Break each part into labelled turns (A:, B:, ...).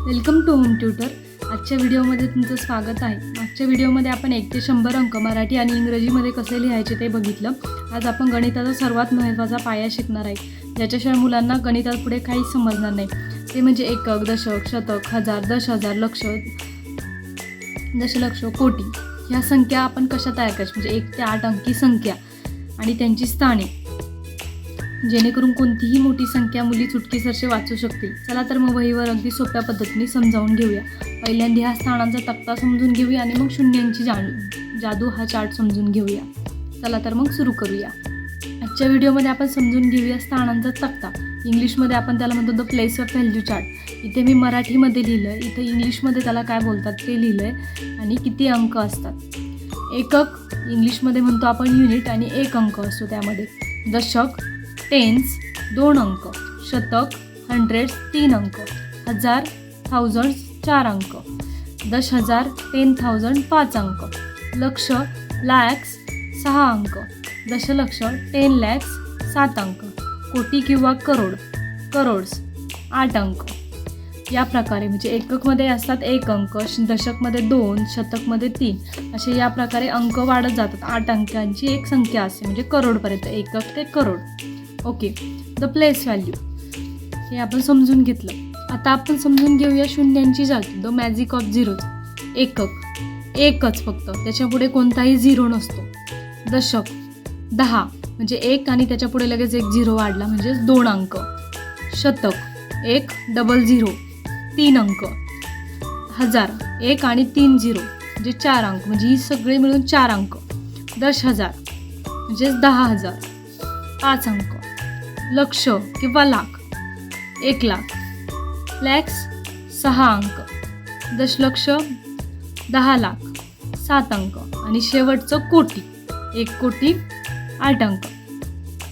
A: Welcome to home tutor. आजच्या व्हिडिओमध्ये तुमचं स्वागत आहे. मागच्या व्हिडिओमध्ये आपण 1 ते 100 अंक मराठी आणि इंग्रजीमध्ये कसे लिहायचे ते बघितलं. आज आपण गणिताचा सर्वात महत्त्वाचा पाया शिकणार आहे, ज्याच्याशिवाय मुलांना गणितात पुढे काहीच समजणार नाही. ते म्हणजे एकक, दशक, शतक, हजार, 10,000, लक्ष, दशलक्ष, कोटी. ह्या संख्या आपण कशा तयार करायच्या, म्हणजे 1 ते 8 अंकी संख्या आणि त्यांची स्थाने, जेणेकरून कोणतीही मोठी संख्या मुली चुटकीसरशी वाचू शकतील. चला तर मग वहीवर अगदी सोप्या पद्धतीने समजावून घेऊया. पहिल्यांदा ह्या स्थानांचा तक्ता समजून घेऊया आणि मग शून्यांची जादू हा चार्ट समजून घेऊया. चला तर मग सुरू करूया. आजच्या व्हिडिओमध्ये आपण समजून घेऊया स्थानांचा तक्ता. इंग्लिशमध्ये आपण त्याला म्हणतो the place of value chart. इथे मी मराठीमध्ये लिहिलं आहे, इथं इंग्लिशमध्ये त्याला काय बोलतात ते लिहिलं आहे आणि किती अंक असतात. एकक इंग्लिशमध्ये म्हणतो आपण युनिट आणि 1 अंक असतो त्यामध्ये. दशक टेन्स 2 अंक, शतक हंड्रेड्स 3 अंक, हजार थाउजंड्स 4 अंक, 10,000 10,000 5 अंक, लक्ष लॅक्स 6 अंक, दशलक्ष 10 lakhs 7 अंक, कोटी किंवा करोड्स 8 अंक. या प्रकारे म्हणजे एककमध्ये असतात 1 अंक, दशकमध्ये 2, शतकमध्ये 3, असे या प्रकारे अंक वाढत जातात. 8 अंकांची एक संख्या असते म्हणजे करोडपर्यंत, एकक ते crore. Okay, the place value हे आपण समजून घेतलं. आता आपण समजून घेऊया शून्यांची जादू, द मॅजिक ऑफ झिरोज. एकक एकच फक्त, त्याच्यापुढे कोणताही झिरो नसतो. दशक 10 म्हणजे 1 आणि त्याच्यापुढे लगेच 1 झिरो वाढला म्हणजे 2 अंक. शतक 1 डबल 0 3 अंक. हजार 1 आणि 3 झिरो म्हणजे 4 अंक, म्हणजे ही सगळे मिळून 4 अंक. 10,000 म्हणजे 10,000 5 अंक. लक्ष किंवा लाख 1 लाख. लॅक्स 6 अंक. दशलक्ष 10 लाख 7 अंक. आणि शेवटचं कोटी 1 कोटी 8 अंक.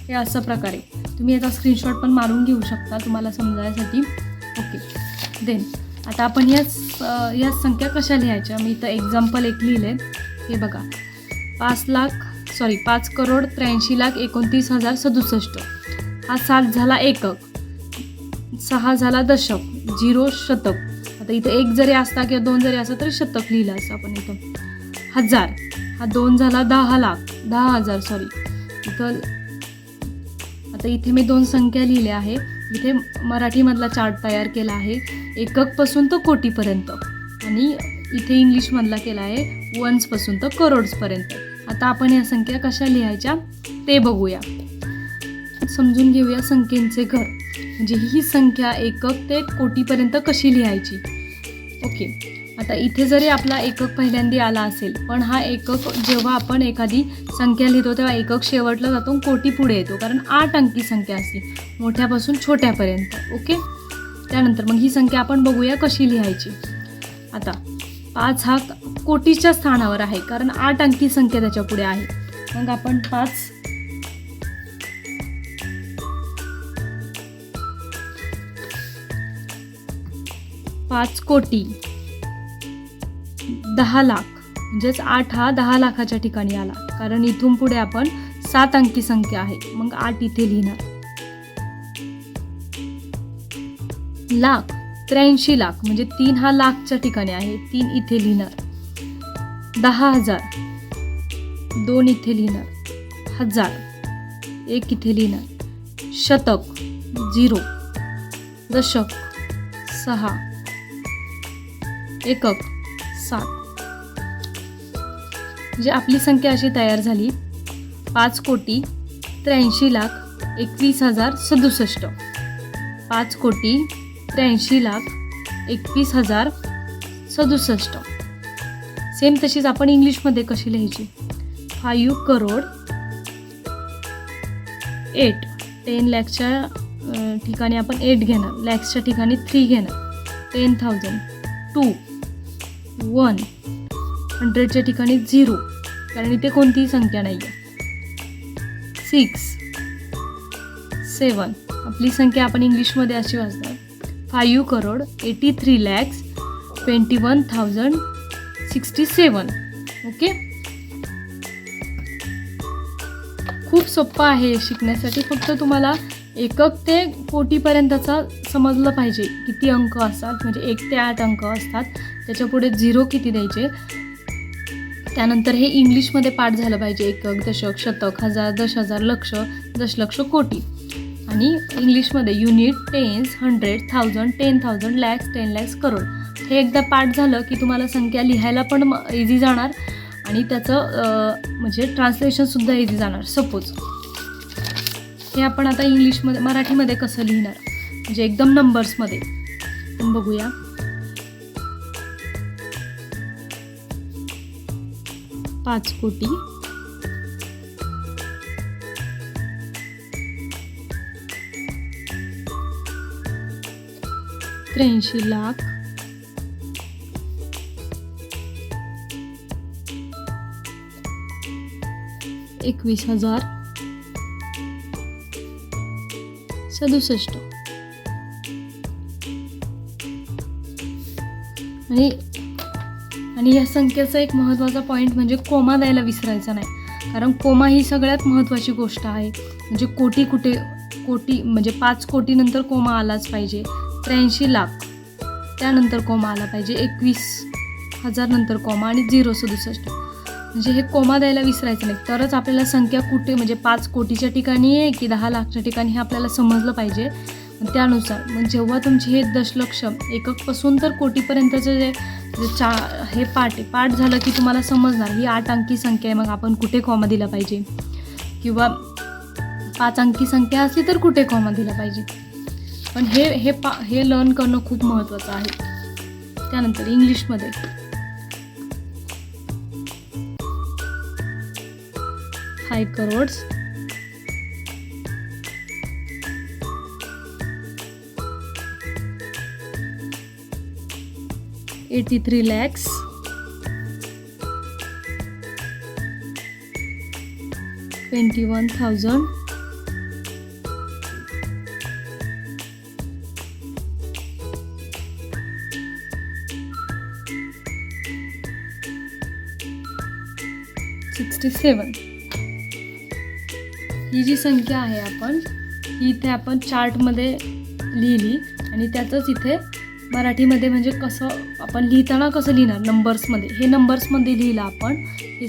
A: हे असं प्रकारे तुम्ही याचा स्क्रीनशॉट पण मारून घेऊ शकता तुम्हाला समजायसाठी. ओके, देन आता आपण या संख्या कशा लिहायच्या. मी इथं एक्झाम्पल एक लिहिलं आहे, हे बघा. 5 करोड 83,29,067. हा 7 झाला एकक, 6 झाला दशक, 0 शतक. आता इथं 1 जरी असता किंवा 2 जरी असता तरी शतक लिहिलं असतं आपण इथं. हजार हा 2 झाला 10,000 सॉरी. इथं आता इथे मी 2 संख्या लिहिल्या आहे. इथे मराठीमधला चार्ट तयार केला आहे एककपासून तर कोटीपर्यंत, आणि इथे इंग्लिशमधला केला आहे वन्सपासून तर करोड्सपर्यंत. आता आपण या संख्या कशा लिहायच्या ते बघूया. समजून घेऊया संख्येचे घर, म्हणजे ही संख्या एकक ते कोटीपर्यंत कशी लिहायची. ओके, आता इथे जरी आपला एकक पहिल्यांदा आला असेल, पण हा एकक जेव्हा आपण एखादी संख्या लिहितो तेव्हा एकक शेवटला जातो, कोटी पुढे येतो, कारण 8 अंकी संख्या असते मोठ्यापासून छोट्यापर्यंत. ओके, त्यानंतर मग ही संख्या आपण बघूया कशी लिहायची. आता 5 हा कोटीच्या स्थानावर आहे, कारण 8 अंकी संख्या त्याच्या पुढे आहे. मग आपण 5 कोटी 10 लाख म्हणजेच 8 हा 10 लाखाच्या ठिकाणी आला, कारण इथून पुढे आपण 7 अंकी संख्या आहे, मग 8 इथे लिहिणार. लाख 83 लाख म्हणजे 3 हा लाखच्या ठिकाणी आहे, 3 इथे लिहिणार. 10,000 2 इथे लिहिणार. हजार 1 इथे लिहिणार. शतक 0, दशक 6, एकक 7. म्हणजे आपली संख्या अशी तयार झाली. 5 कोटी 83 लाख 21,067. 5 कोटी 83 लाख 21,067. सेम तशीच आपण इंग्लिशमध्ये कशी लिहायची. 5 करोड 10 लॅक्सच्या ठिकाणी आपण 8 घेणार, लॅक्सच्या ठिकाणी 3 घेणार. 10,000 2 1 100च्या ठिकाणी 0, कारण इथे कोणतीही संख्या नाही आहे. 6 7 आपली संख्या आपण इंग्लिशमध्ये अशी वाचणार. 5 करोड 83,21,067. ओके, खूप सोपं आहे शिकण्यासाठी. फक्त तुम्हाला एकक ते कोटीपर्यंतचा समजलं पाहिजे किती अंक असतात, म्हणजे 1 ते 8 अंक असतात, त्याच्यापुढे 0 किती द्यायचे. त्यानंतर हे इंग्लिशमध्ये पाठ झालं पाहिजे. एकक, दशक, शतक, हजार, 10,000, लक्ष, दशलक्ष, कोटी. आणि इंग्लिशमध्ये युनिट, टेन्स, 100, 1000, 10,000, लॅक्स, 10 लॅक्स, करोड. हे एकदा पाठ झालं की तुम्हाला संख्या लिहायला पण इझी जाणार आणि त्याचं म्हणजे ट्रान्सलेशनसुद्धा इझी जाणार. सपोज हे आपण आता इंग्लिशमध्ये मराठीमध्ये कसं लिहिणार, म्हणजे एकदम नंबर्समध्ये आपण बघूया. 5 कोटी, 83 लाख, 21,000, 67. आणि या संख्येचा एक महत्त्वाचा पॉईंट म्हणजे कोमा द्यायला विसरायचा नाही, कारण कोमा ही सगळ्यात महत्त्वाची गोष्ट आहे. म्हणजे कोटी म्हणजे 5 कोटीनंतर कोमा आलाच पाहिजे. 83 लाख त्यानंतर कोमा आला पाहिजे. 21,000 नंतर कोमा आणि 067. म्हणजे हे कोमा द्यायला विसरायचं नाही, तरच आपल्याला संख्या कुठे म्हणजे 5 कोटीच्या ठिकाणी आहे की 10 लाखच्या ठिकाणी हे आपल्याला समजलं पाहिजे. त्यानुसार मग जेव्हा तुमचे हे दशलक्ष एककपासून तर कोटीपर्यंतचं जे हे पाठ झालं की तुम्हाला समजणार ही 8 अंकी संख्या आहे, मग आपण कुठे कॉमा दिला पाहिजे, किंवा 5 अंकी संख्या असली तर कुठे कॉमा दिला पाहिजे. पण हे लर्न करणं खूप महत्त्वाचं आहे. त्यानंतर इंग्लिशमध्ये 5 crores, 83 lakhs, 21,000, 67. ही जी संख्या आहे ही इथे आपण चार्टमध्ये लिहिली आणि त्यातच इथे मराठीमध्ये म्हणजे कसं आपण लिहिताना कसं लिहिणार नंबर्समध्ये, हे नंबर्समध्ये लिहिलं आपण. हे